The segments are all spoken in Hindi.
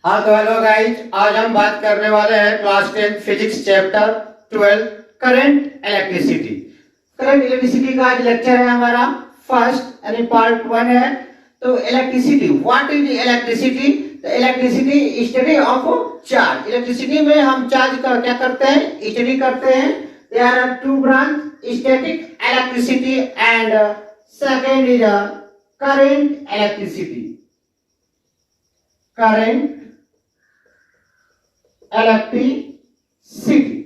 हाँ तो हेलो गाइज, आज हम बात करने वाले हैं class 10 physics chapter 12 current electricity. Current electricity का आज लेक्चर है हमारा फर्स्ट यानी पार्ट 1 है। तो इलेक्ट्रिसिटी, व्हाट इज इलेक्ट्रिसिटी? तो electricity study of charge. Electricity में हम चार्ज का क्या करते हैं, स्टडी करते हैं। There are two branch, static electricity and second is current electricity. Current electricity.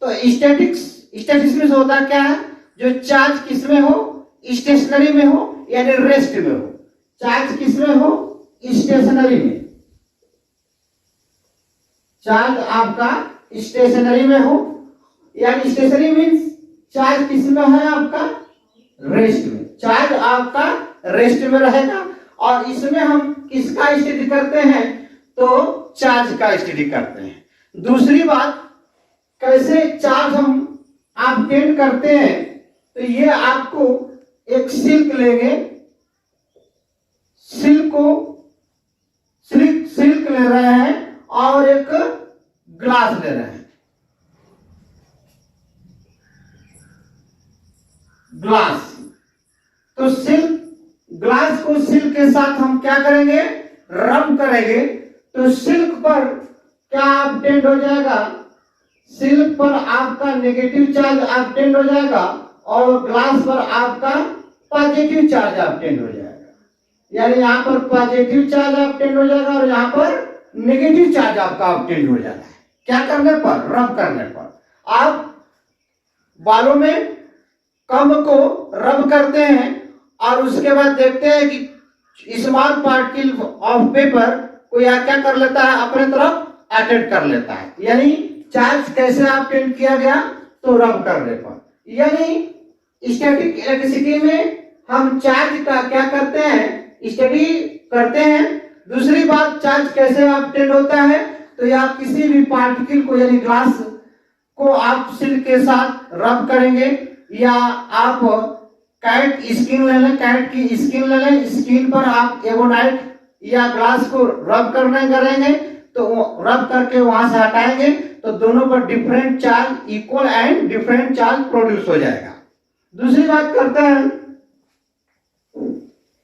तो स्टैटिक्स में होता क्या है, जो चार्ज किसमें हो, स्टेशनरी में हो यानी रेस्ट में हो। चार्ज किसमें हो, स्टेशनरी में। चार्ज आपका स्टेशनरी में हो यानी स्टेशनरी मींस चार्ज किसमें है, आपका रेस्ट में। चार्ज आपका रेस्ट में रहेगा और इसमें हम किसका स्टडी करते हैं, तो चार्ज का स्टडी करते हैं। दूसरी बात, कैसे चार्ज हम ऑब्टेन करते हैं, तो ये आपको एक सिल्क लेंगे, सिल्क ले रहे हैं और एक ग्लास ले रहे हैं। ग्लास, तो ग्लास को सिल्क के साथ हम क्या करेंगे, रब करेंगे। तो सिल्क पर क्या ऑब्टेन हो जाएगा, सिल्क पर आपका नेगेटिव चार्ज ऑब्टेन हो जाएगा और ग्लास पर आपका पॉजिटिव चार्ज ऑब्टेन हो जाएगा। यानी यहाँ पर पॉजिटिव चार्ज ऑब्टेन हो जाएगा और यहाँ पर नेगेटिव चार्ज आपका ऑब्टेन हो जाता है। क्या करने पर, रब करने पर। आप बालों में कम को रब करते हैं और उसके बाद देखते हैं कि स्मॉल पार्टिकल ऑफ पेपर को यह क्या कर लेता है, अपने तरफ अट्रैक्ट कर लेता है। यानी चार्ज कैसे ऑब्टेन किया गया, तो रब करने पर। यानी स्टैटिक इलेक्ट्रिसिटी में हम चार्ज का क्या करते हैं, स्टडी करते हैं। दूसरी बात, चार्ज कैसे ऑब्टेन होता है, तो या किसी भी पार्टिकल को यानी ग्लास को आप सिल्क के साथ रब करेंगे या आप कैट स्किन ले लें, कैट की स्किन ले लें, स्किन पर आप एवोनाइट या ग्लास को रब करेंगे तो रब करके वहां से हटाएंगे तो दोनों पर different charge, equal and different charge produce हो जाएगा। दूसरी बात करते हैं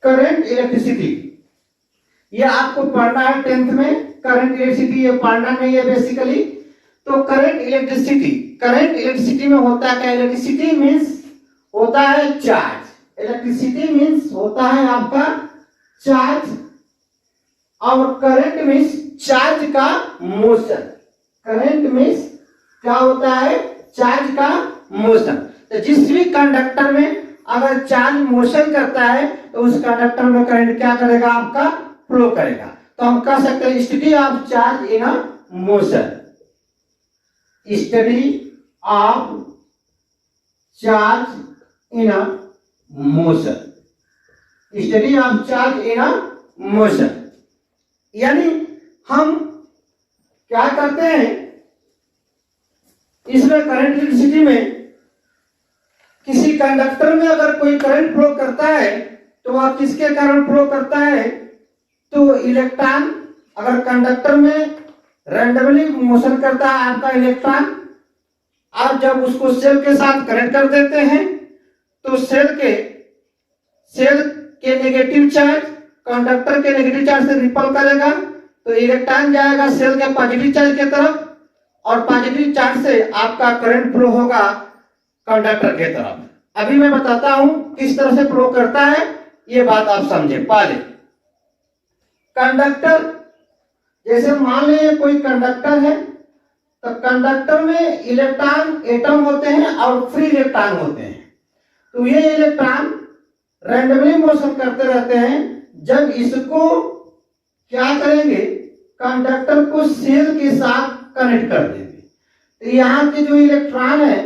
करंट इलेक्ट्रिसिटी। यह आपको पढ़ना है 10th में। करंट इलेक्ट्रिसिटी ये पढ़ना नहीं है बेसिकली। तो करंट इलेक्ट्रिसिटी में होता है क्या, इलेक्ट्रिसिटी मींस होता है चार्ज। इलेक्ट्रिसिटी मींस होता है आपका चार्ज और करंट मींस चार्ज का मोशन। करंट मींस क्या होता है, चार्ज का मोशन। तो जिस भी कंडक्टर में अगर चार्ज मोशन करता है तो उस कंडक्टर में करंट क्या करेगा, आपका फ्लो करेगा। तो हम कह सकते हैं study of charge in a motion. Study of charge in a motion. Study of charge in a motion. यानी हम क्या करते हैं, इसमें करंट इलेक्ट्रिसिटी में किसी कंडक्टर में अगर कोई करंट फ्लो करता है तो वह किसके कारण फ्लो करता है, तो इलेक्ट्रॉन अगर कंडक्टर में रैंडमली मोशन करता है आपका इलेक्ट्रॉन, और जब उसको सेल के साथ कनेक्ट कर देते हैं तो सेल के नेगेटिव चार्ज कंडक्टर के नेगेटिव चार्ज से रिपल करेगा तो इलेक्ट्रॉन जाएगा सेल के पॉजिटिव चार्ज की तरफ और पॉजिटिव चार्ज से आपका करंट फ्लो होगा कंडक्टर की तरफ। अभी मैं बताता हूं किस तरह से फ्लो करता है, ये बात आप समझे। पहले कंडक्टर, जैसे मान लीजिए कोई कंडक्टर है तो कंडक्टर में इलेक्ट्रॉन एटम होते हैं और फ्री इलेक्ट्रॉन होते हैं। तो ये इलेक्ट्रॉन रैंडमली मोशन करते रहते हैं। जब इसको क्या करेंगे, कंडक्टर को सेल के साथ कनेक्ट कर देंगे तो यहाँ के जो इलेक्ट्रॉन है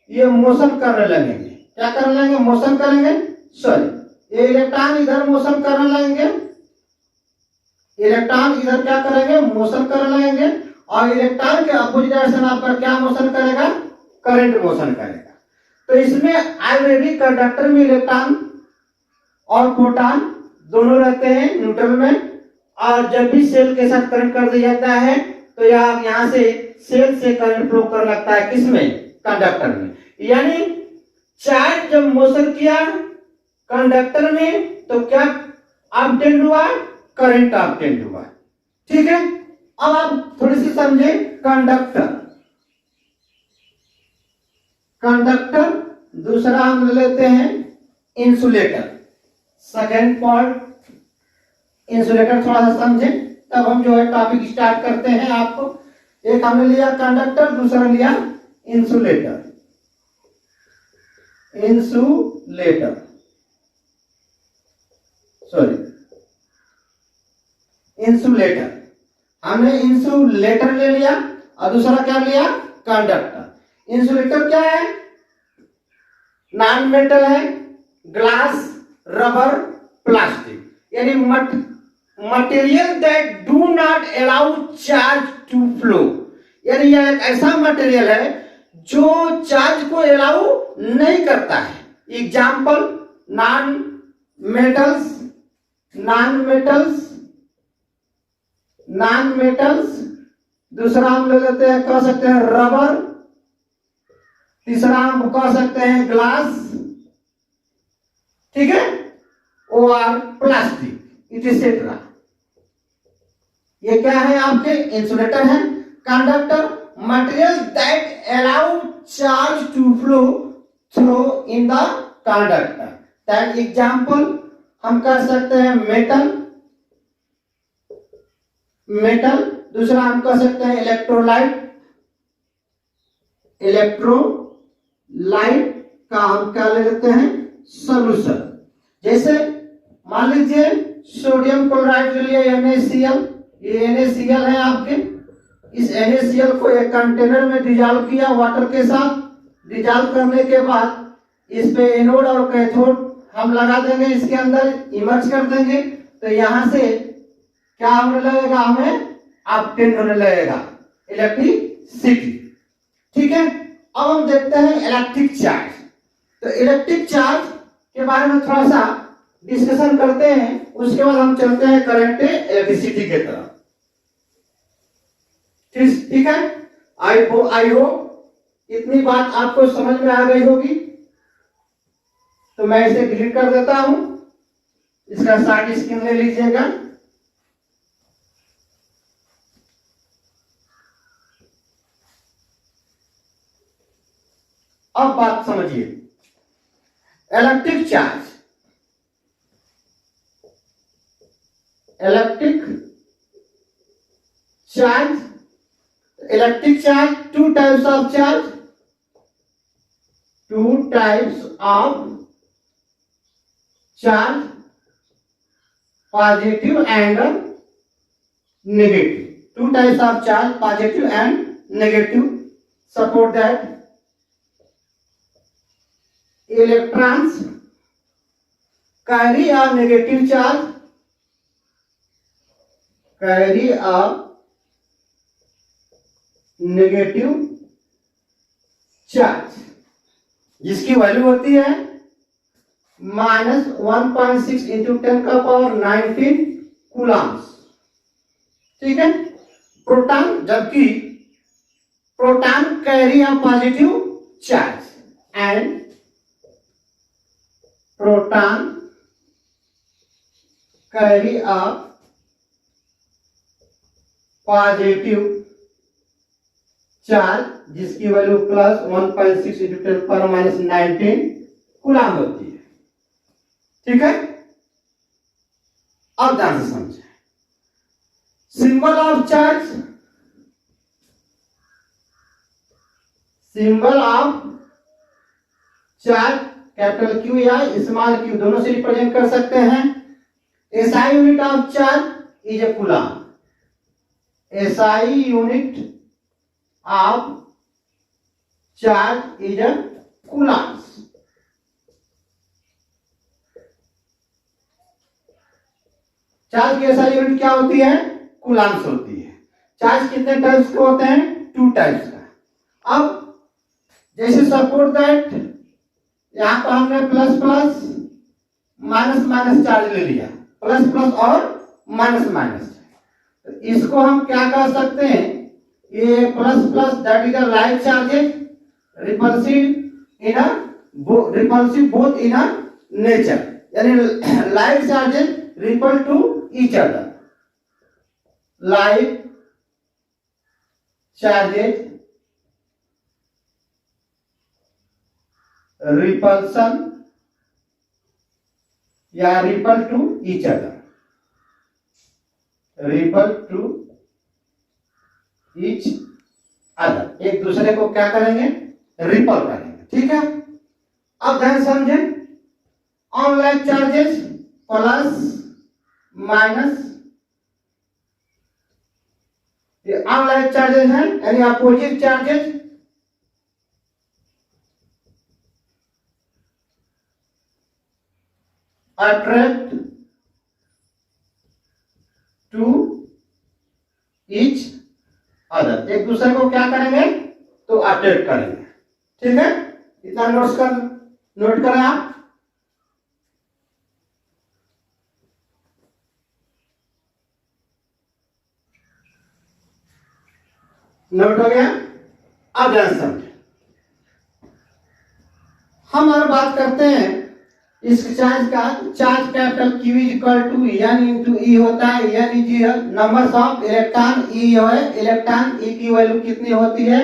ये मोशन करने लगेंगे। क्या करने लगेंगे, मोशन करेंगे। सॉरी, ये इलेक्ट्रॉन इधर मोशन करने लगेंगे, इलेक्ट्रॉन इधर क्या करेंगे, मोशन करने लगेंगे और इलेक्ट्रॉन के अपोजिट डायरेक्शन आपका क्या मोशन करेगा, करंट मोशन करेगा। तो इसमें ऑलरेडी कंडक्टर में इलेक्ट्रॉन और प्रोटॉन दोनों रहते हैं न्यूट्रल में और जब भी सेल के साथ करंट कर दिया जाता है तो यहाँ से सेल से करंट फ्लो कर लगता है किसमें, कंडक्टर में। यानी चार्ज जब मोशन किया कंडक्टर में तो क्या ऑब्टेन हुआ, करंट ऑब्टेन हुआ। ठीक है, अब आप थोड़ी सी समझे कंडक्टर। कंडक्टर दूसरा हम ले लेते हैं इंसुलेटर। सेकेंड पॉइंट इंसुलेटर थोड़ा सा समझे तब हम जो है टॉपिक स्टार्ट करते हैं। आपको एक हमने लिया कंडक्टर, दूसरा लिया इंसुलेटर। इंसुलेटर सॉरी इंसुलेटर, हमने इंसुलेटर ले लिया और दूसरा क्या लिया, कंडक्टर। इंसुलेटर क्या है, नॉन मेटल है, ग्लास, रबर, प्लास्टिक, यानी material that do not allow charge to flow. यानी यह एक ऐसा मटेरियल है जो चार्ज को अलाउ नहीं करता है। Example non metals, non metals, दूसरा हम ले लेते हैं, कह सकते हैं रबर, तीसरा हम कह सकते हैं ग्लास, ठीक है, और प्लास्टिक, इटिसेट्रा। ये क्या है, आपके इंसुलेटर है। Conductor, material that allow charge to flow through in the conductor. That example हम कह सकते हैं मेटल, दूसरा हम कह सकते हैं इलेक्ट्रोलाइट का हम क्या ले लेते हैं, सोल्यूशन। जैसे मान लीजिए सोडियम क्लोराइड जो लिए NaCl, ये NaCl है आपके। इस NaCl को एक कंटेनर में डिजॉल्व किया वाटर के साथ। डिजॉल्व करने के बाद इस पे एनोड और कैथोड हम लगा देंगे, इसके अंदर इमर्ज कर देंगे, तो यहां से क्या होने लगेगा, हमें ऑब्टेन होने लगेगा इलेक्ट्रिसिटी। ठीक है, अब हम देखते हैं इलेक्ट्रिक चार्ज। तो इलेक्ट्रिक चार्ज के बारे में थोड़ा सा डिस्कशन करते हैं, उसके बाद हम चलते हैं करंट इलेक्ट्रिसिटी के तरफ। ठीक है, आई होप इतनी बात आपको समझ में आ गई होगी। तो मैं इसे डिलीट कर देता हूं, इसका शॉर्ट स्क्रीन ले लीजिएगा। अब बात समझिए, electric charge. Electric charge, two types of charge, positive and negative. Two types of charge, positive and negative. Support that electrons carry a negative charge, जिसकी वैल्यू होती है -1.6 इंटू 10⁻19 कूलम्स। ठीक है, प्रोटॉन, जबकि proton carry a positive charge and proton carry a positive charge, जिसकी वैल्यू +1.6 इंटू 10⁻19 कूलम होती है। ठीक है, अब ध्यान से समझें symbol of charge. Symbol of charge capital Q या स्मॉल q दोनों से रिप्रेजेंट कर सकते हैं। SI unit of charge is a coulomb. SI unit of charge is a coulomb. Charge की SI यूनिट क्या होती है, कूलम्स होती है। चार्ज कितने टाइप्स के होते हैं, 2 टाइप्स का। अब जैसे सपोर्ट दैट यहां पर हमने plus plus minus minus charge ले लिया, प्लस प्लस और माइनस माइनस, तो इसको हम क्या कह सकते हैं, ये plus plus that is the like charges repulsive in a repulsive both in a nature, यानी like charges repel to each other, like charges repulsion या repel to each other, repel to each other, एक दूसरे को क्या करेंगे, रिपल करेंगे। ठीक है, अब ध्यान समझे, ऑनलाइन चार्जेस प्लस माइनस, ये ऑनलाइन चार्जेस हैं यानी opposite charges, attract to each other, एक दूसरे को क्या करेंगे, तो अट्रैक्ट करेंगे। ठीक है, इतना नोट करें आप। नोट हो गया, अब ध्यान समझे, हम और बात करते हैं इस चार्ज का, charge capital Q is equal to N into e होता है, N is numbers of electron, e है इलेक्ट्रॉन, ई की वैल्यू कितनी होती है,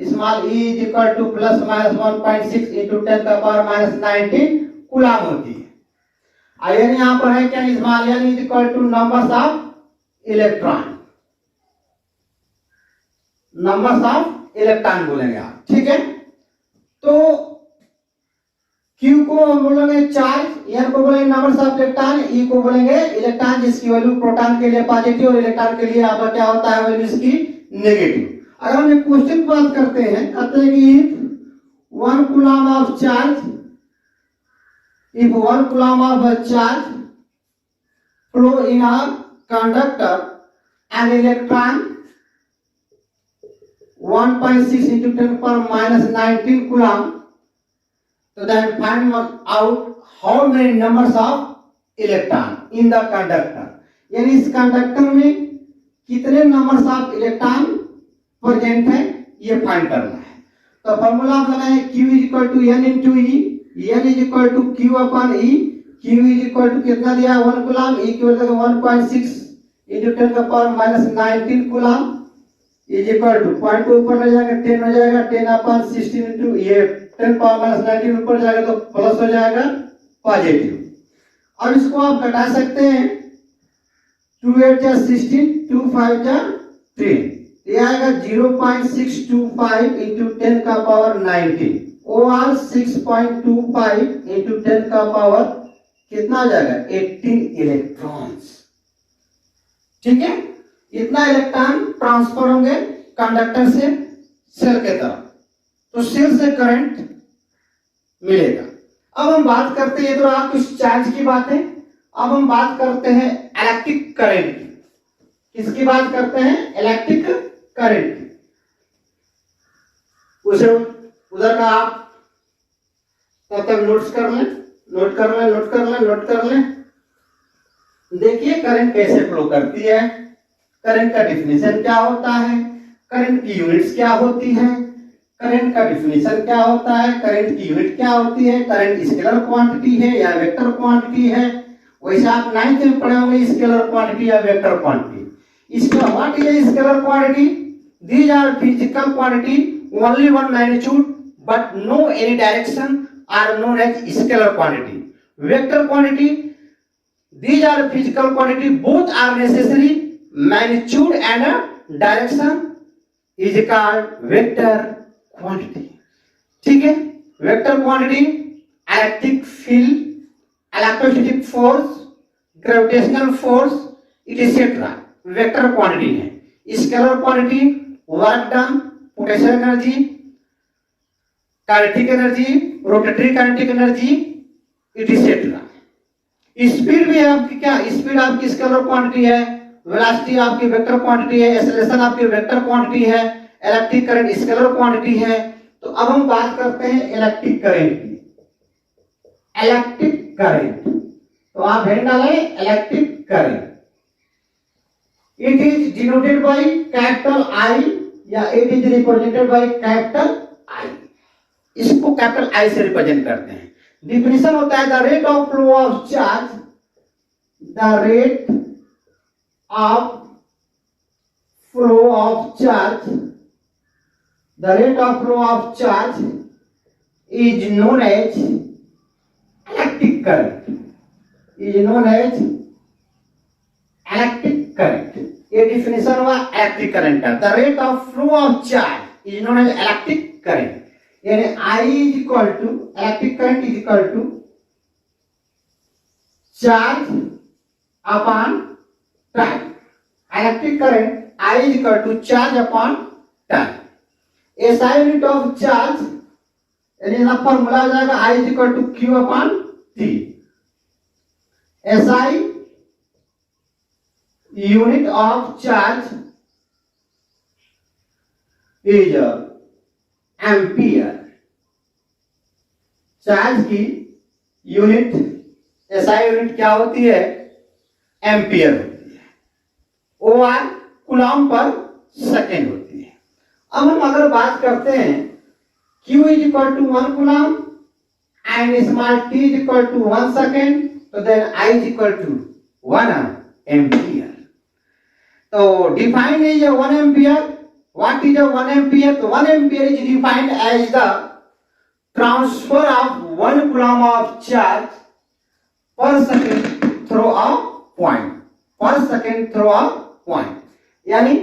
small e is equal to plus minus 1.6 into 10 का पावर माइनस 19 कूलम होती है। आयन यहाँ पर है क्या, small n is equal two numbers of electron, numbers of electron बोलेंगे आप। ठीक है, तो Q को हम बोलेंगे चार्ज, N को बोलेंगे नंबर्स ऑफ इलेक्ट्रॉन, E को बोलेंगे इलेक्ट्रॉन जिसकी वैल्यू प्रोटॉन के लिए पॉजिटिव और इलेक्ट्रॉन के लिए आपका क्या होता है, वैल्यू इसकी नेगेटिव। अगर हम एक क्वेश्चन की बात करते हैं, कहते हैं कि 1 coulomb of charge, if 1 coulomb of charge flow in a conductor and electron 1.6 into 10 power minus 19 coulomb, so then find out how many numbers of electron in the conductor, यानी इस कंडक्टर में कितने नंबर्स ऑफ इलेक्ट्रॉन प्रेजेंट है ये फाइंड करना है। तो फॉर्मूला आप लगाएं, Q is equal to N into E, N is equal to Q upon E, Q is equal to कितना दिया है 1 कूलम, E की वैल्यू 1.6 into 10 का power minus 19 coulomb is equal to, point को ऊपर ले जाएगा 10 हो जाएगा, 10 अपॉन 16 इंटू ये 10 पावर माइनस 19 ऊपर जाएगा तो प्लस हो जाएगा पॉजिटिव। अब इसको आप घटा सकते हैं, 2 8 जा 16, 2 5 जा 3, ये आएगा 0.625 इंटू 10 का पावर 19 और 6.25 इंटू 10 का पावर कितना आ जाएगा 18 इलेक्ट्रॉन्स। ठीक है, इतना इलेक्ट्रॉन ट्रांसफर होंगे कंडक्टर से सेल के तरफ, तो सेल से करंट मिलेगा। अब हम बात करते हैं, ये तो आप कुछ चार्ज की बात है, अब हम बात करते हैं इलेक्ट्रिक करंट की। किसकी बात करते हैं, इलेक्ट्रिक करंट की। उसे उधर का आप तब तक नोट्स कर लें, नोट कर लें, नोट कर लें, नोट कर लें। देखिए करंट कैसे फ्लो करती है, करंट का डिफिनेशन क्या होता है, करंट की यूनिट्स क्या होती है, करंट का डिफिनेशन क्या होता है, करंट की यूनिट क्या होती है, करंट स्केलर क्वांटिटी है या वेक्टर क्वांटिटी है। वैसे आप 9th में पढ़े होंगे स्केलर क्वांटिटी या वेक्टर क्वांटिटी। इसका what is scalar quantity, these are physical quantity only one magnitude but no any direction are known as scalar quantity. Vector quantity, these are physical quantity, both are necessary, magnitude and direction is called vector quantity। ठीक है, vector quantity electric field, electrostatic force, gravitational force etcetera vector quantity है। Scalar quantity work done, potential energy, kinetic energy, rotary kinetic energy etcetera. Speed भी आपकी क्या, स्पीड आपकी स्केलर क्वांटिटी है, वेलोसिटी आपकी वेक्टर क्वांटिटी है, एक्सेलरेशन आपकी वेक्टर क्वांटिटी है, इलेक्ट्रिक करंट स्केलर क्वांटिटी है। तो अब हम बात करते हैं इलेक्ट्रिक करंट की। इलेक्ट्रिक करंट, तो आप हेड डालें electric current. It is denoted by capital I या it is represented by capital I. इसको कैपिटल आई से रिप्रेजेंट करते हैं। डिफिनेशन होता है the rate of flow of charge, the rate of flow of charge, the rate of flow of charge is known as electric current, is known as electric current. ये डिफिनेशन हुआ इलेक्ट्रिक करंट का। The rate of flow of charge is known as electric current, यानी I is equal to electric current is equal to charge upon time. Electric current I is equal to charge upon time. SI unit of charge यानी ना फॉर्मूला हो जाएगा I is equal to Q upon T। SI unit of charge is ampere. Charge की यूनिट SI यूनिट क्या होती है? एम्पियर होती है। OR कूलॉम पर सेकेंड होती है। अब हम अगर बात करते हैं Q is equal to 1 coulomb and small t is equal to 1 second, तो then I is equal to 1 ampere. तो defined is 1 ampere. What is a 1 ampere? So 1 ampere is defined as the transfer of 1 coulomb of charge per second through a point. Per second through a point. यानी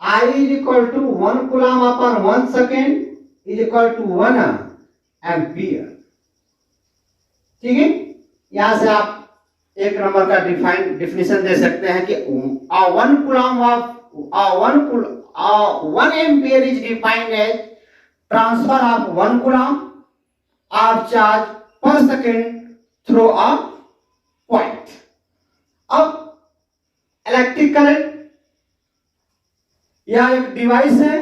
I is equal to 1 coulomb upon 1 second is equal to 1 ampere. ठीक है? यहाँ से आप एक नंबर का डिफिनेशन दे सकते हैं कि 1 coulomb of 1 ampere is defined as transfer of 1 coulomb of charge per second through a point. अब इलेक्ट्रिक करंट यह एक डिवाइस है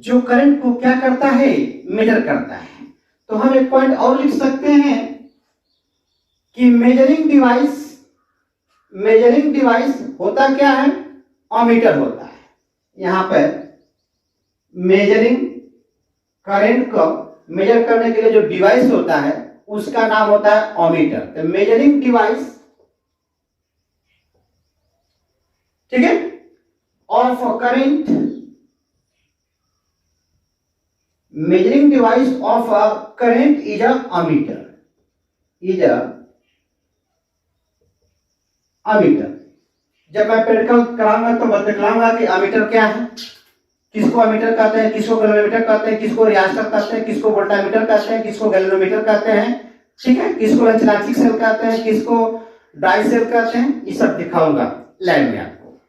जो करंट को क्या करता है? मेजर करता है। तो हम एक पॉइंट और लिख सकते हैं कि मेजरिंग डिवाइस होता क्या है? ऑमीटर होता है। यहां पर मेजरिंग करंट को मेजर करने के लिए जो डिवाइस होता है उसका नाम होता है ऑमीटर। तो मेजरिंग डिवाइस, ठीक है, of current, measuring device of current is a ammeter, is a ammeter. जब मैं प्रैक्टिकल कराऊंगा तो बतलाऊंगा कि अमीटर क्या है, किसको अमीटर कहते हैं, किसको गैल्वेनोमीटर कहते हैं, किसको रियास्टर कहते हैं, किसको वोल्टामीटर कहते हैं, किसको गैल्वेनोमीटर कहते हैं, ठीक है, किसको लंचनाचिक सेल कहते हैं, किसको डाई सेल कहते हैं, ये सब दिखाऊंगा लाइन में आपको।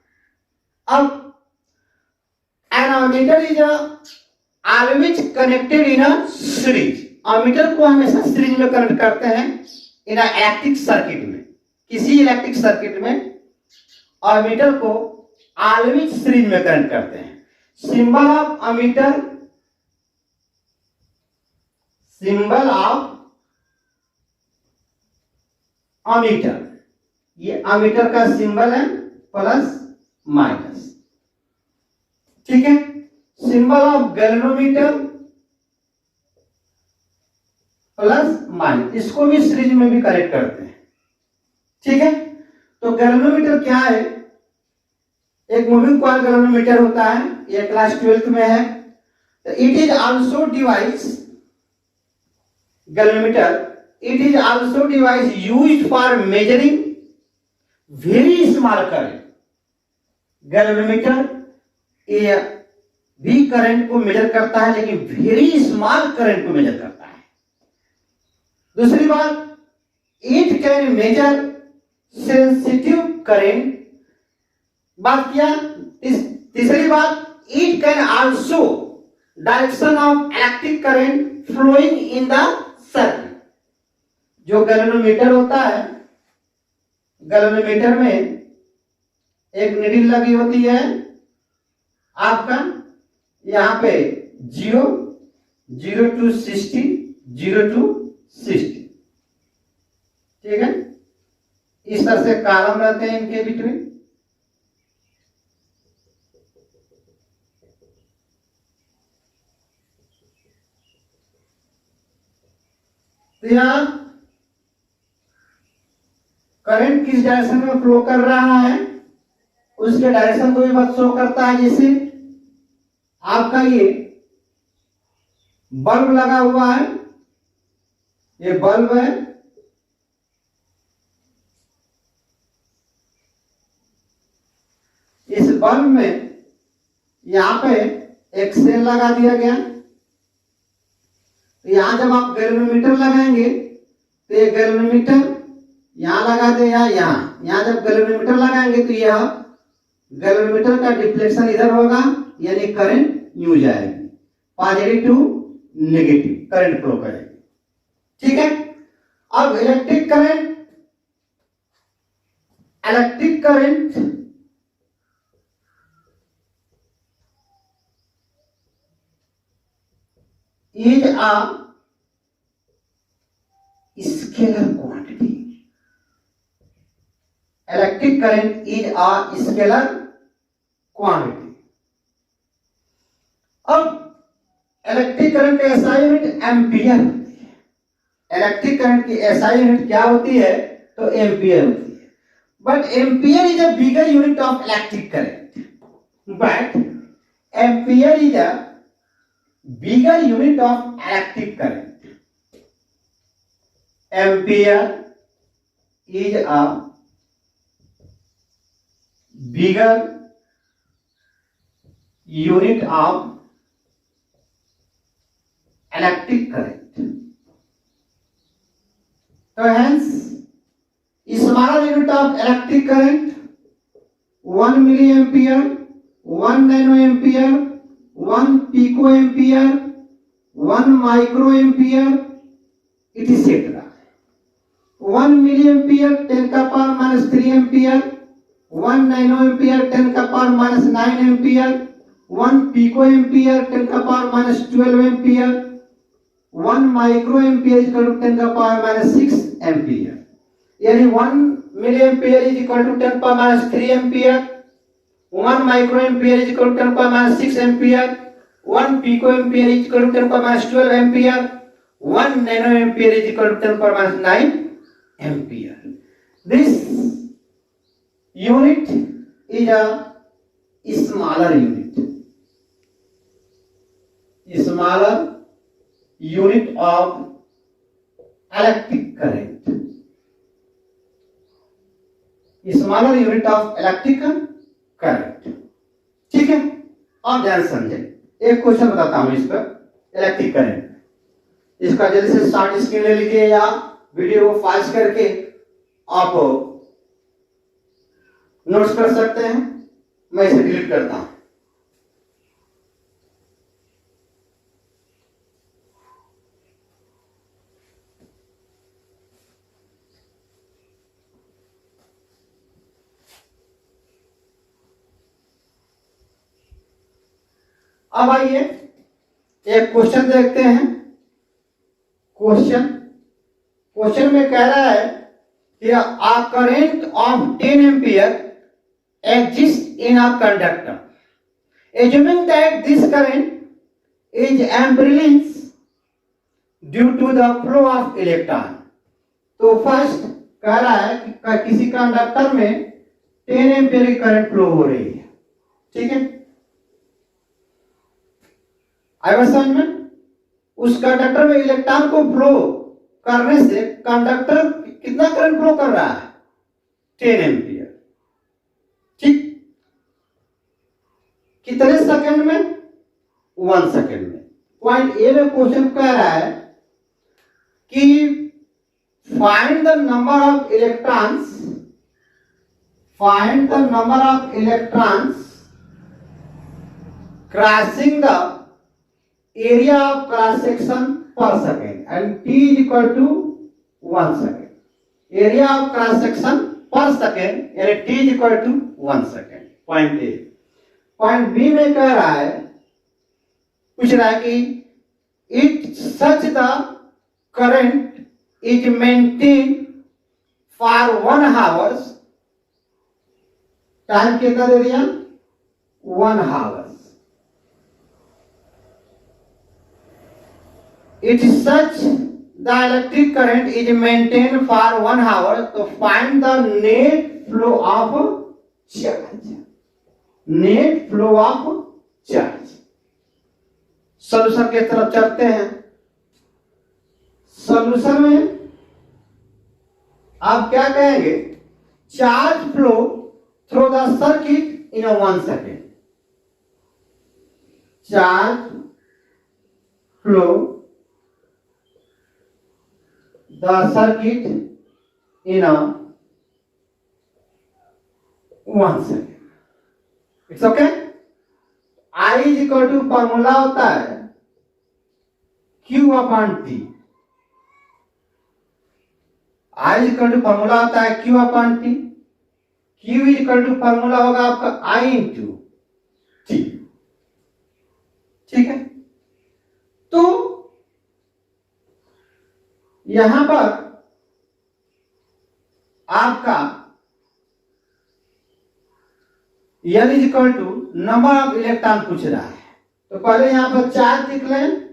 अब an ammeter is always connected in a series. Ammeter को हमेशा सीरीज में कनेक्ट करते हैं इन अ इलेक्ट्रिक सर्किट में। किसी इलेक्ट्रिक सर्किट में अमीटर को ऑलवेज सीरीज में कनेक्ट करते हैं। Symbol of ammeter, symbol of ammeter, ये अमीटर का सिंबल है प्लस माइनस, ठीक है। Symbol of galvanometer plus minus, इसको भी सीरीज में भी कनेक्ट करते हैं, ठीक है। तो गैल्वेनोमीटर क्या है? एक मूविंग कॉइल गैल्वेनोमीटर होता है, ये क्लास 12th में है। तो it is also device, galvanometer it is also device used for measuring very small current. Galvanometer ये भी करंट को मेजर करता है लेकिन वेरी स्मॉल करंट को मेजर करता है। दूसरी बात, it can measure sensitive current. बात किया। तीसरी बात, it can also direction of electric current flowing in the circuit. जो गैल्वेनोमीटर होता है, गैल्वेनोमीटर में एक नीडल लगी होती है आपका, यहां पे 0 0 to 60 0 to 60, ठीक है। इस तरह से कॉलम रहते हैं इनके बिटवीन, तो यहां करंट किस डायरेक्शन में फ्लो कर रहा है उसके डायरेक्शन को भी बात शो करता है। जैसे आपका ये बल्ब लगा हुआ है, ये बल्ब है, इस बल्ब में यहां पे एक सेल लगा दिया गया। तो यहां जब आप गैल्वेनोमीटर लगाएंगे तो ये गैल्वेनोमीटर यहां लगा दे या यहां जब गैल्वेनोमीटर लगाएंगे तो यह गैल्वेनोमीटर का डिफ्लेक्शन इधर होगा, यानी करंट यूं जाएगी, positive to negative current flow करेगी। ठीक है। अब electric current is a scalar quantity. Electric current is a scalar quantity. अब इलेक्ट्रिक करंट का एसआई यूनिट एम्पियर होती है। इलेक्ट्रिक करंट की एसआई यूनिट क्या होती है? तो एम्पियर होती है। But ampere is a bigger unit of electric current, but ampere is a bigger unit of electric current. Ampere is a bigger unit of electric current. So hence, smaller unit of electric current 1 milliampere, 1 nanoampere, 1 picoampere, 1 microampere, etc. 1 milliampere 10 का पावर माइनस 3 एम्पियर, 1 नैनोएम्पियर 10 का पावर माइनस 9 एम्पियर, 1 पिकोएम्पियर 10 का power minus 12 ampere, 1 microampere equal to 10 का पावर माइनस 6 एम्पियर। यानी 1 milliampere is equal to 10 power minus 3 ampere, 1 microampere is equal to 10 power minus 6 ampere, 1 picoampere is equal to 10 power minus 12 ampere, 1 nanoampere is equal to 10 power minus 9 ampere. This unit is a smaller unit of electric current. Smaller unit of electrical current. ठीक है। अब ध्यान समझे, एक क्वेश्चन बताता हूं इस पर इलेक्ट्रिक करंट। इसका जल्दी से स्टार्ट स्क्रीन ले लीजिए या वीडियो को पॉज करके आप नोट्स कर सकते हैं। मैं इसे डिलीट करता हूं। अब आइए एक क्वेश्चन देखते हैं। क्वेश्चन में कह रहा है कि a current of 10 ampere exists in a conductor. Assuming that this current is ampere's due to the flow of electron. तो फर्स्ट कह रहा है कि किसी कंडक्टर में 10 एम्पियर की करंट फ्लो हो रही है। ठीक है। आया समझ में? उस कंडक्टर में इलेक्ट्रॉन को फ्लो करने से कंडक्टर कितना करंट फ्लो कर रहा है? 10 एम्पियर। ठीक। कितने सेकंड में? 1 सेकंड में। पॉइंट ए में क्वेश्चन कह रहा है कि find the number of electrons crossing the area of cross section per second and t is equal to 1 second. Area of cross section per second यानी t is equal to 1 second. Point A. Point B में कह रहा है, पूछ रहा है कि it such the current is maintained for 1 hour. Time कितना दे दिया? 1 hours. It is such the electric current is maintained for 1 hour. तो find the net flow of charge. Net flow of charge. Solution की तरफ चलते हैं. सॉल्यूशन में आप क्या कहेंगे? Charge flow through the circuit in 1 second. Charge flow the circuit in 1 second. It's okay. I is equal to formula होता है Q upon T. I is equal to formula होता है Q upon T. Q is equal to formula होगा आपका I इंटू T. ठीक है. तो यहां पर आपका N is equal to number of electron पूछ रहा है. तो पहले यहां पर चार्ज लिख लें.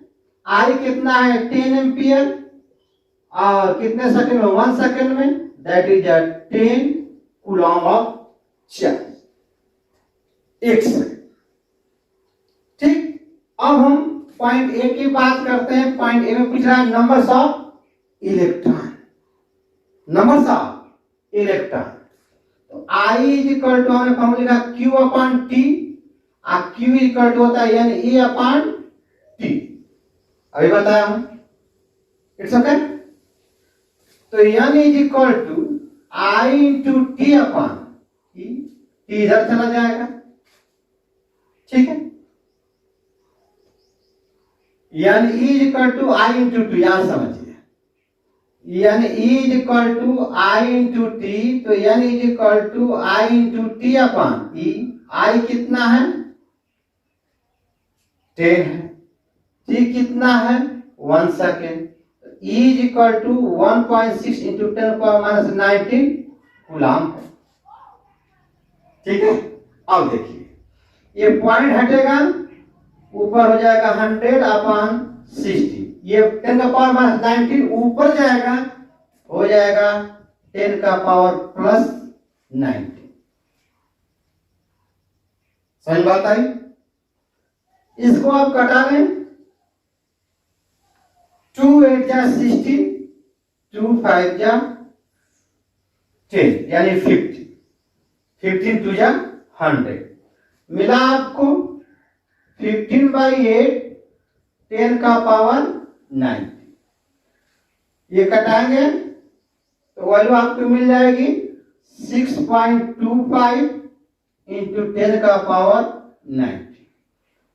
I कितना है? 10 एम्पियर. और कितने सेकंड में? 1 सेकंड में. That is 10 Coulomb of charge. 1 second. ठीक. अब हम पॉइंट ए की बात करते हैं. पॉइंट ए में पूछ रहा है numbers of electron. Numbers of electron. तो I इज इक्वल टू हमने फॉर्मूला लिखा Q upon T. Q is equal to होता है यानी E अपॉन T. अभी बताया हम. It's okay. तो N is equal to I into T upon E. T इधर चला जाएगा. ठीक है. यानी E is equal to I into T. यहां समझिए. यानी E is equal to I into T. तो N is equal to I into T upon E. I कितना है? 10 है. T कितना है? 1 second. E is equal to 1.6 into 10 power minus 19 coulomb है. ठीक है. अब देखिए ये पॉइंट हटेगा, ऊपर हो जाएगा 100 अपॉन 60. ये 10 का पावर माइनस 19 ऊपर जाएगा, हो जाएगा 10 का पावर प्लस 19. समझ बात आई? इसको आप कटा लें. 2 8 जा 16, 2 5 जा 10 यानी 50. 15 2 जा 100. मिला आपको 15/8 10 का पावर 90. ये कटाएंगे तो वैल्यू आपको मिल जाएगी 6.25 इंटू 10 का पावर 90.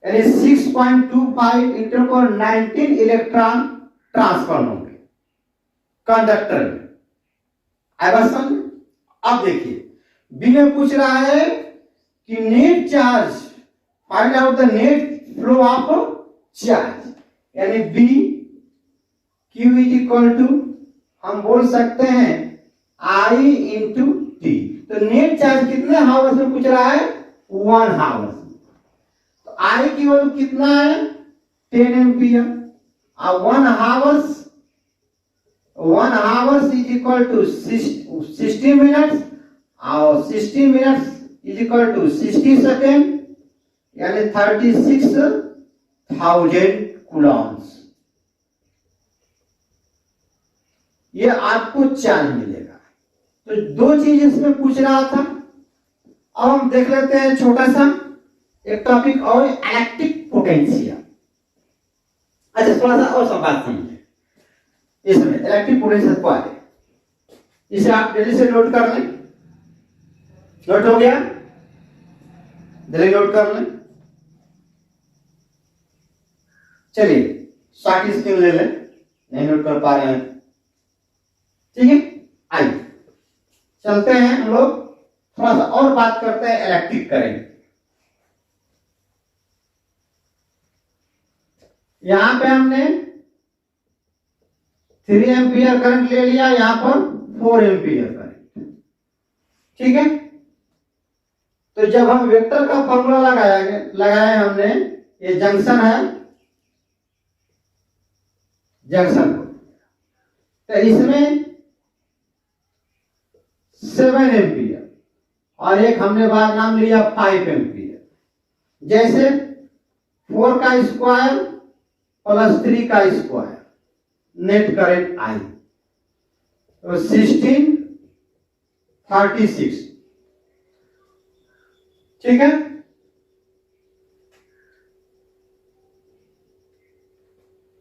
यानी 6.25 इंटू 19 इलेक्ट्रॉन ट्रांसफर होंगे कंडक्टर में. आई बात समझ? अब देखिए बी में पूछ रहा है कि net charge, find out the net flow of charge. यानी B Q is equal to हम बोल सकते हैं I इंटू T. तो नेट चार्ज कितने हावर्स में पूछ रहा है? 1 हावर्स. तो I की वैल्यू कितना है? 10 एम्पियर. अब 1 hours is equal to 60 minutes. और 60 minutes is equal to 60 second यानी 36,000 कूलॉम्स. ये आपको चार्ज मिलेगा. तो 2 चीज इसमें पूछ रहा था. अब हम देख लेते हैं छोटा सा एक टॉपिक और, इलेक्ट्रिक पोटेंशियल. अच्छा थोड़ा सा और सब बात समझिए. इसमें इलेक्ट्रिक पोटेंशियल को आगे इसे आप जल्दी से नोट कर लें. नोट हो गया? जल्दी नोट कर लें. चलिए शॉर्ट स्क्रीन ले लें. नहीं नोट कर पा रहे हैं? ठीक है. आइए चलते हैं हम लोग थोड़ा सा और बात करते हैं इलेक्ट्रिक करंट. यहां पे हमने 3 एम्पियर करंट ले लिया, यहां पर 4 एम्पियर करंट. ठीक है. तो जब हम वेक्टर का फॉर्मूला लगाए हमने, ये जंक्शन है, जंक्शन को, तो इसमें 7 एम्पियर और एक हमने बार नाम लिया 5 एम्पियर। जैसे 4 का स्क्वायर प्लस 3 का स्क्वायर, नेट करंट आई, तो 1636, ठीक है।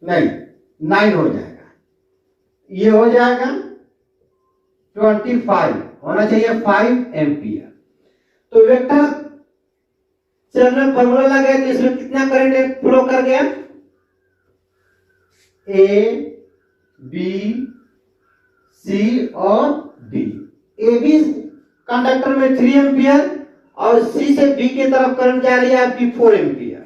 नहीं, 9 हो जाएगा, ये हो जाएगा 25, होना चाहिए 5 एम्पियर। तो वेक्टर से हमने फॉर्मूला लगाया, तो इसमें कितना करंट फ्लो कर गया, ए बी सी और डी। ए बी कंडक्टर में 3 एम्पियर और सी से बी की तरफ करंट जा रही है आपकी 4 एम्पियर।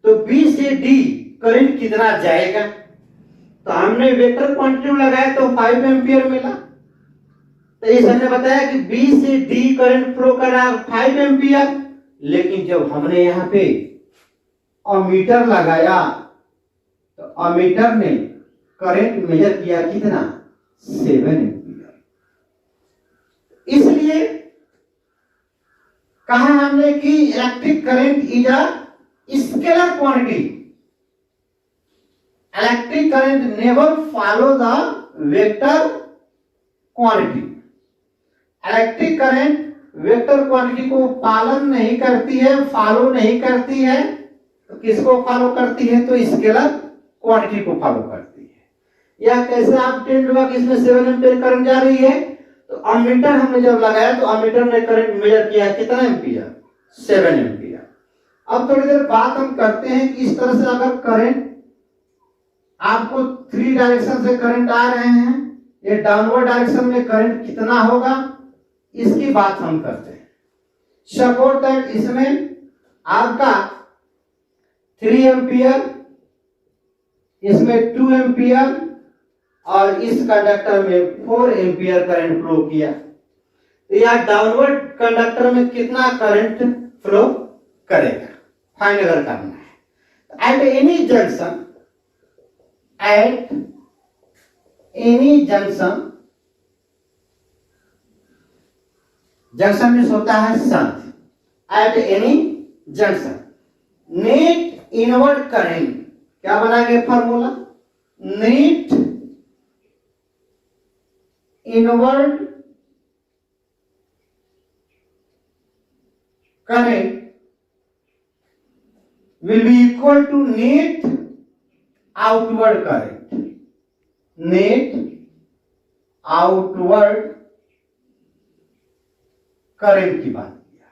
तो बी से डी करंट कितना जाएगा, तो हमने वेक्टर क्वांटिटी लगाया तो 5 एम्पियर मिला। तो इस हमने बताया कि बी से डी करंट फ्लो कर रहा है 5 एम्पियर, लेकिन जब हमने यहाँ पे अमीटर लगाया तो अमीटर ने करंट मेजर किया कितना, 7 एम्पियर। इसलिए कहा हमने कि electric current is a scalar quantity. Electric current never follow the vector quantity. Electric current vector quantity को पालन नहीं करती है, फॉलो नहीं करती है। तो किसको फॉलो करती है, तो स्केलर क्वांटिटी को फॉलो करती है। या कैसे आप टेंड हुआ कि इसमें 7 एम्पियर करंट जा रही है, तो अमीटर हमने जब लगाया तो अमीटर ने करंट मेजर किया कितना एम्पियर, 7 एम्पियर। अब थोड़ी देर बात हम करते हैं कि इस तरह से अगर करंट आपको 3 डायरेक्शन से करंट आ रहे हैं, ये डाउनवर्ड डायरेक्शन में करंट कितना होगा, इसकी बात हम करते हैं। सपोज दैट इसमें आपका 3 एम्पियर, इसमें 2 एम्पियर और इस कंडक्टर में 4 एम्पियर करंट फ्लो किया, तो यह डाउनवर्ड कंडक्टर में कितना करंट फ्लो करेगा, फाइंड अगर करना है। At any junction, at any junction, junction में होता है संध, at any junction net inward current, क्या बनाएंगे formula, net inward current will be equal to net outward current, net outward current की बात किया।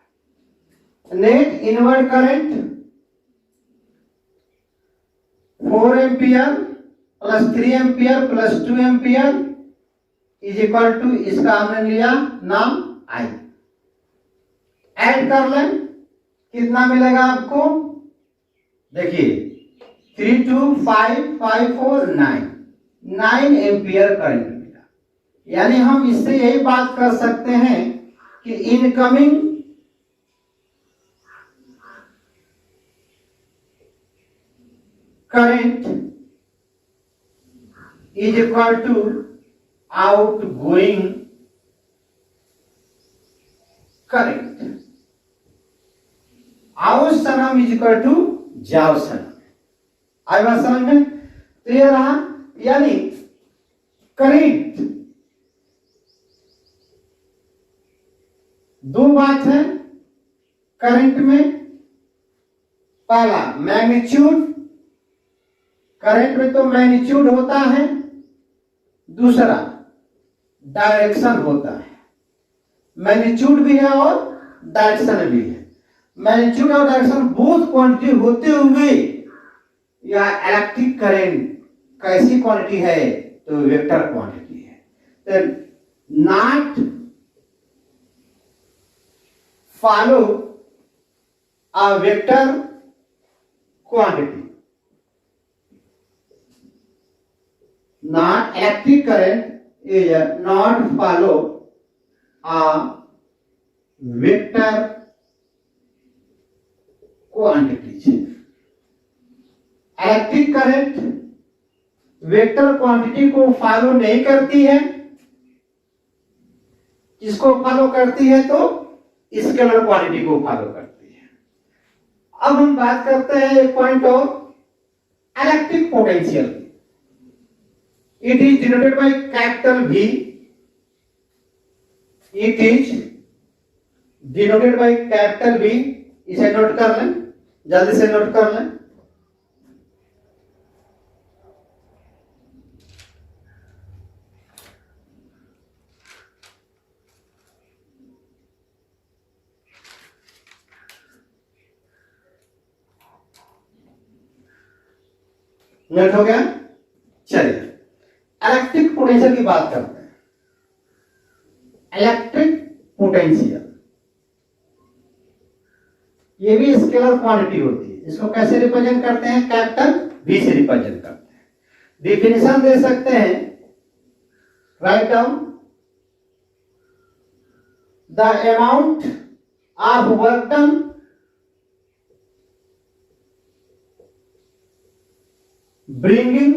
Net inward current 4 ampere plus 3 ampere plus 2 ampere is equal to, इसका हमने लिया नाम आई। ऐड कर लें, कितना मिलेगा आपको, देखिए 3 2 5 5 4 9 एम्पियर करंट मिला। यानी हम इससे यही बात कर सकते हैं कि incoming current is equal to outgoing current, आओ सनम इज इक्वल टू जाओ सनम। आई बात समझ में, तो ये रहा, यानी करंट दो बात है करंट में। पहला मैग्नीट्यूड, करंट में तो मैग्नीट्यूड होता है, दूसरा डायरेक्शन होता है। मैग्नीट्यूड भी है और डायरेक्शन भी है। मैग्नीट्यूड और डायरेक्शन बोथ क्वांटिटी होते हुए या इलेक्ट्रिक करंट कैसी क्वांटिटी है, तो वेक्टर क्वांटिटी है। तो not follow a vector quantity, not electric current is not follow a vector quantities. Electric current vector quantity को फॉलो नहीं करती है, किसको फॉलो करती है? तो स्केलर क्वांटिटी को फॉलो करती है। अब हम बात करते हैं एक पॉइंट और, electric potential. It is denoted by capital V। It is denoted by capital V। इसे नोट कर लें, जल्दी से नोट कर लें। नोट हो गया? चलिए इलेक्ट्रिक पोटेंशियल की बात करते हैं। इलेक्ट्रिक पोटेंशियल ये भी स्केलर क्वांटिटी होती है। इसको कैसे रिप्रेजेंट करते हैं? कैपिटल V से रिप्रेजेंट करते हैं। डिफिनेशन दे सकते हैं, write down the amount of work done bringing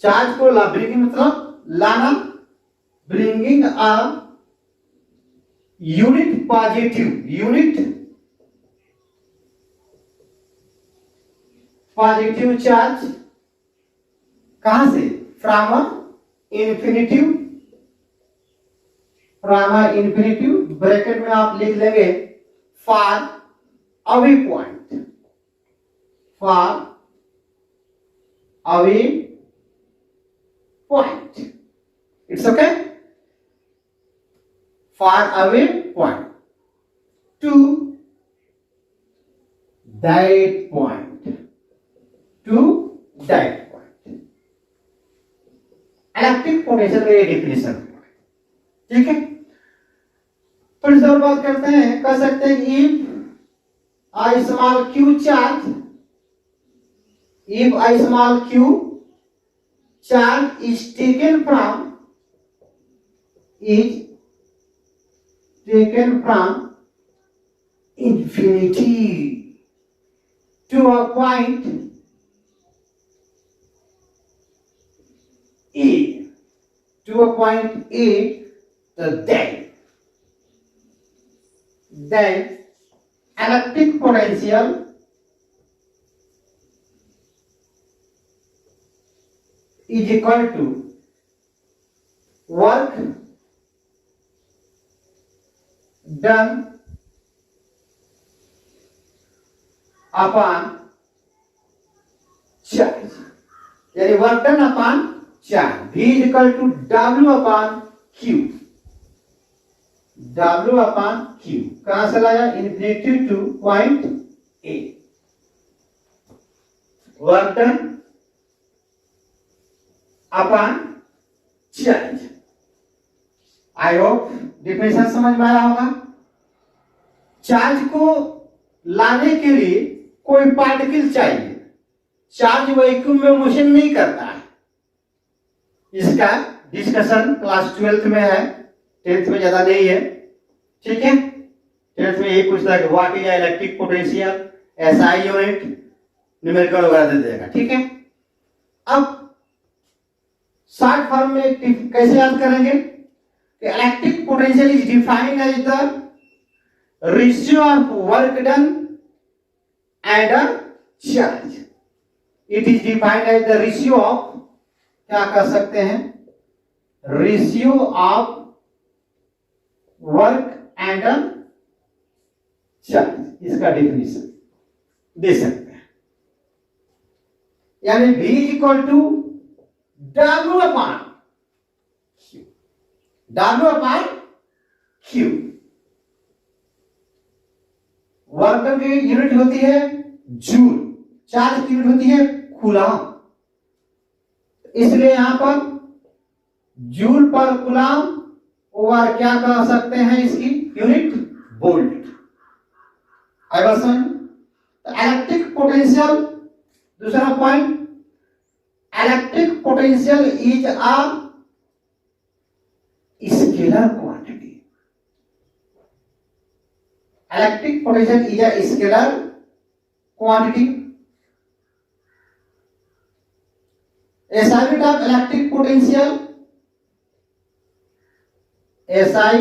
charge को ब्रिंगिंग मतलब लाना, bringing a unit positive charge कहां से? फ्रॉम इंफिनिटिव ब्रैकेट में आप लिख लेंगे far away point, it's okay, far away point to that point, electric potential का ये डेफिनेशन है, ठीक है। फिर से और बात करते हैं, कह सकते हैं कि if I small q charge is taken from infinity to a point A, then electric potential is equal to work done upon charge, यानी work done upon charge. V is equal to W upon Q, कहां से लाया? Infinity to point A, work done upon charge. I hope definition समझ में आया होगा। चार्ज को लाने के लिए कोई पार्टिकल चाहिए, चार्ज वैक्यूम में मोशन नहीं करता है। इसका डिस्कशन क्लास 12th में है, 10th में ज्यादा नहीं है, ठीक है। 10th में यही पूछता है कि what is electric potential, SI unit, numerical वगैरह दे देगा, ठीक है। अब शॉर्ट फॉर्म में कैसे याद करेंगे? Electric potential is defined as the ratio of work done and a charge. It is defined as the ratio of, क्या कर सकते हैं? Ratio of work and a charge, इसका डेफिनेशन दे सकते हैं। यानी V is equal to W upon Q। Work done की यूनिट होती है जूल, चार्ज की यूनिट होती है कूलम, इसलिए यहां पर जूल पर कूलम और क्या कह सकते हैं इसकी यूनिट? वोल्ट। इलेक्ट्रिक पोटेंशियल, दूसरा point, electric potential is a scalar quantity. electric potential is a scalar quantity. SI unit of electric potential, SI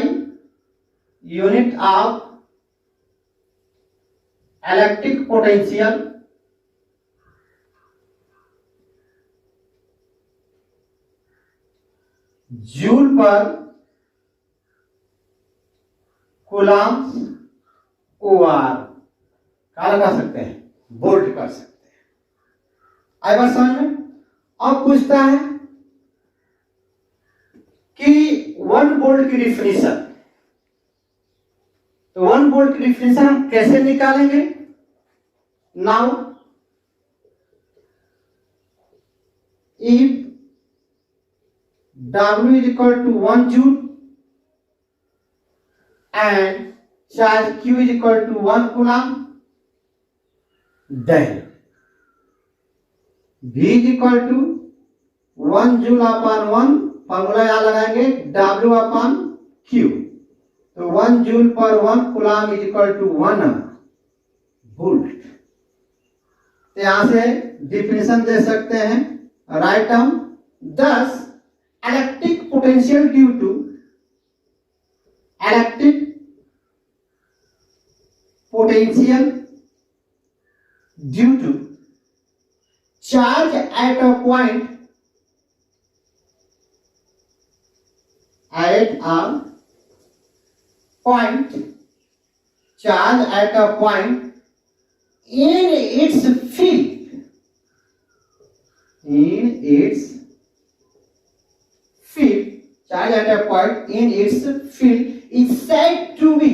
unit of electric potential joule पर कूलम्ब ओआर क्या लगा सकते हैं, बोल्ट कर सकते हैं। आई बात समझ में। अब पूछता है कि 1 वोल्ट की डिफिनेशन, तो 1 वोल्ट की डिफिनेशन हम कैसे निकालेंगे। Now if W is equal to 1 joule and charge Q is equal to 1 coulomb, then V is equal to 1 joule upon 1, formula यहां लगाएंगे W upon Q, तो 1 joule per 1 coulomb is equal to 1 volt. तो यहां से डिफिनेशन दे सकते हैं, राइट हम 10 electric potential due to electric potential due to charge at a point charge at a point in its field charge at a point in its field is said to be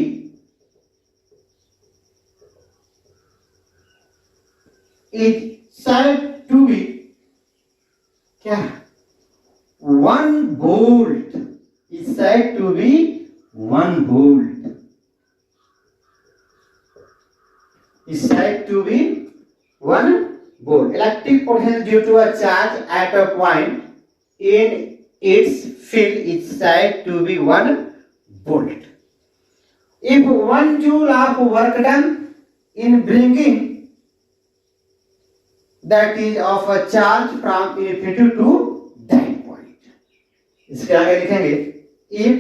क्या 1 volt, is said to be 1 volt, is said to be 1 volt. Electric potential due to a charge at a point in its field is said to be 1 volt. If 1 joule of work done in bringing that is of a charge from infinity to that point, इसके आगे लिखेंगे if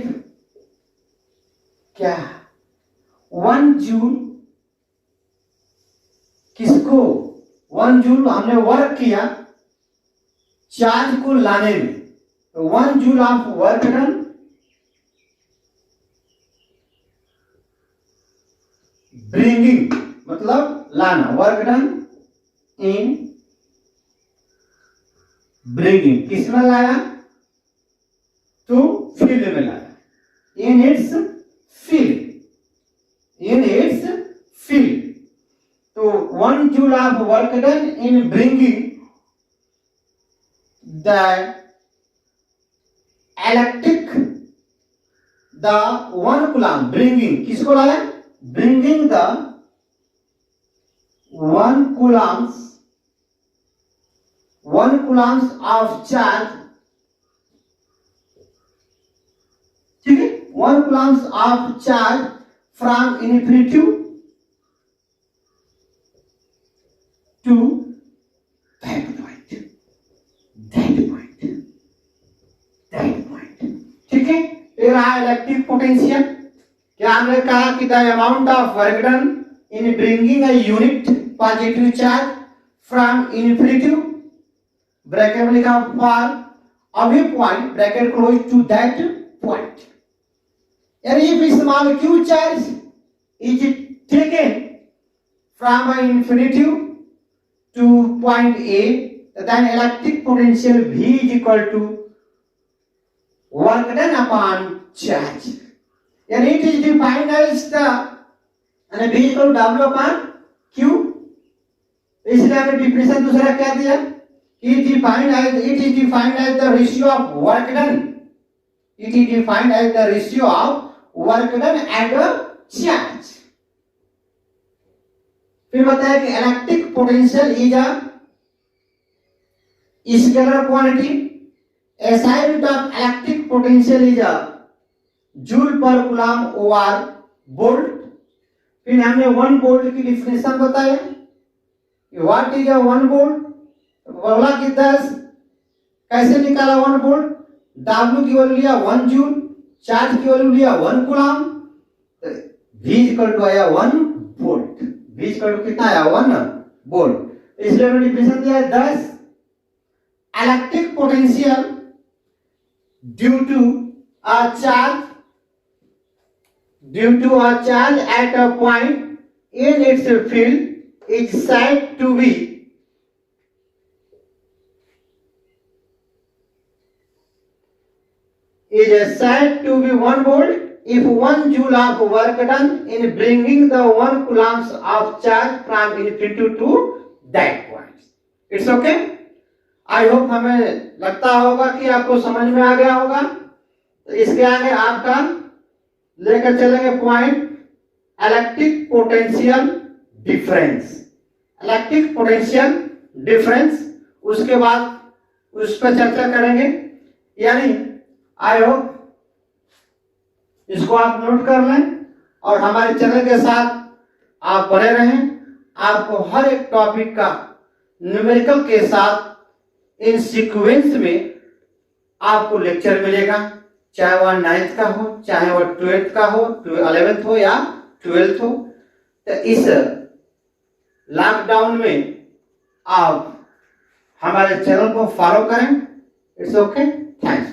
क्या 1 joule, किसको 1 joule हमने वर्क किया चार्ज को लाने में, 1 joule of work done bringing मतलब लाना, वर्क डन इन ब्रिंगिंग, किसमें लाया तो फील्ड में लाया, इन इट्स फील्ड, तो 1 joule of work done in bringing the electric, the 1 coulomb bringing, किसको लाया bringing the 1 coulombs of charge, ठीक है 1 coulombs of charge from infinity to that point, ठीक है। ये रहा इलेक्ट्रिक पोटेंशियल। क्या हमने कहा कि the amount of work done in bringing a unit positive charge from infinity, bracket में लिखा फॉर अभी point bracket close to that point, यानी if small q charge is taken from a infinity to point A, then electric potential V is equal to work done upon charge, and it is defined as the and V is equal to W upon Q। इसलिए हमने डिफिनेशन दूसरा क्या दिया, it is defined as the ratio of work done, it is defined as the ratio of work done and charge। फिर बताया कि electric potential is a scalar quantity, SI unit of electric potential is a joule पर कूलम्ब ओवर वोल्ट, फिर हमने 1 वोल्ट की डिफिनेशन बताया, व्हाट इज अ 1 वोल्ट, बोला कि 10, कैसे निकाला 1 वोल्ट, W की वैल्यू लिया 1 जूल, चार्ज की वैल्यू लिया 1 कूलम, तो V इक्वल टू आया 1 वोल्ट, V इक्वल टू कितना आया 1 वोल्ट, इसलिए हमने डिफिनेशन दिया है 10 electric potential due to a charge at a point in its field is said to be one volt if 1 joule of work done in bringing the 1 coulombs of charge from infinity to that point. It's okay? I hope हमें लगता होगा कि आपको समझ में आ गया होगा। तो इसके आगे आपका लेकर चलेंगे पॉइंट इलेक्ट्रिक पोटेंशियल डिफरेंस, उसके बाद उस पर चर्चा करेंगे। यानी आई होप इसको आप नोट कर लें और हमारे चैनल के साथ आप बने रहें। आपको हर एक टॉपिक का न्यूमेरिकल के साथ इन सीक्वेंस में आपको लेक्चर मिलेगा, चाहे वह 9th का हो, चाहे वह 12th का हो, 11th हो या 12th हो। तो इस लॉकडाउन में आप हमारे चैनल को फॉलो करें। It's okay, thanks.